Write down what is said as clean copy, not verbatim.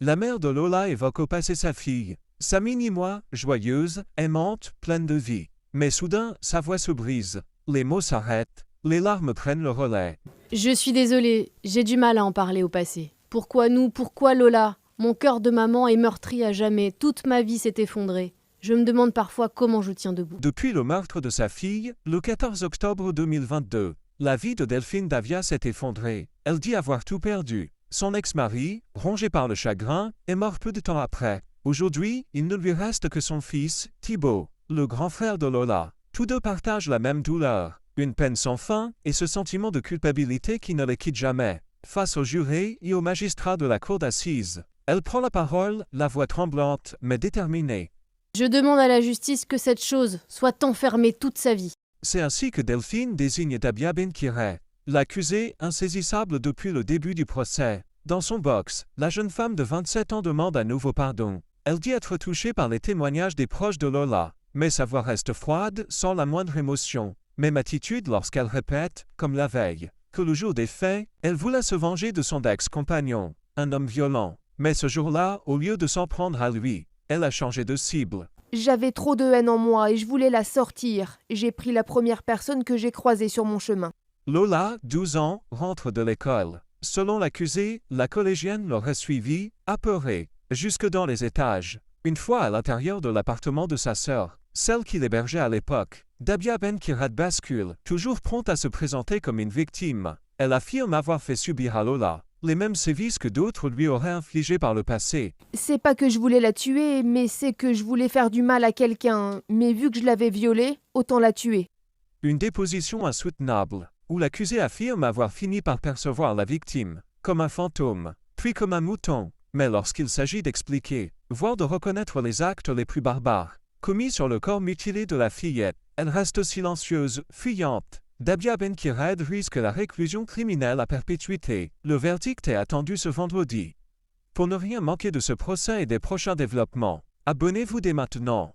La mère de Lola évoque au passé sa fille. Sa mini-moi, joyeuse, aimante, pleine de vie. Mais soudain, sa voix se brise. Les mots s'arrêtent. Les larmes prennent le relais. Je suis désolée, j'ai du mal à en parler au passé. Pourquoi nous? Pourquoi Lola? Mon cœur de maman est meurtri à jamais. Toute ma vie s'est effondrée. Je me demande parfois comment je tiens debout. Depuis le meurtre de sa fille, le 14 octobre 2022, la vie de Delphine Davia s'est effondrée. Elle dit avoir tout perdu. Son ex-mari, rongé par le chagrin, est mort peu de temps après. Aujourd'hui, il ne lui reste que son fils, Thibaut, le grand frère de Lola. Tous deux partagent la même douleur, une peine sans fin et ce sentiment de culpabilité qui ne les quitte jamais. Face aux jurés et aux magistrats de la cour d'assises, elle prend la parole, la voix tremblante mais déterminée. Je demande à la justice que cette chose soit enfermée toute sa vie. C'est ainsi que Delphine désigne Dabia Benkireh, l'accusée insaisissable depuis le début du procès. Dans son box, la jeune femme de 27 ans demande un nouveau pardon. Elle dit être touchée par les témoignages des proches de Lola, mais sa voix reste froide, sans la moindre émotion. Même attitude lorsqu'elle répète, comme la veille, que le jour des faits, elle voulait se venger de son ex-compagnon, un homme violent. Mais ce jour-là, au lieu de s'en prendre à lui, elle a changé de cible. J'avais trop de haine en moi et je voulais la sortir. J'ai pris la première personne que j'ai croisée sur mon chemin. Lola, 12 ans, rentre de l'école. Selon l'accusé, la collégienne l'aurait suivie, apeurée, jusque dans les étages. Une fois à l'intérieur de l'appartement de sa sœur, celle qui l'hébergeait à l'époque, Dabia Benkireh bascule, toujours prompte à se présenter comme une victime. Elle affirme avoir fait subir à Lola les mêmes sévices que d'autres lui auraient infligés par le passé. C'est pas que je voulais la tuer, mais c'est que je voulais faire du mal à quelqu'un. Mais vu que je l'avais violée, autant la tuer. Une déposition insoutenable, où l'accusé affirme avoir fini par percevoir la victime comme un fantôme, puis comme un mouton. Mais lorsqu'il s'agit d'expliquer, voire de reconnaître les actes les plus barbares, commis sur le corps mutilé de la fillette, elle reste silencieuse, fuyante. Dabia Benkireh risque la réclusion criminelle à perpétuité. Le verdict est attendu ce vendredi. Pour ne rien manquer de ce procès et des prochains développements, abonnez-vous dès maintenant.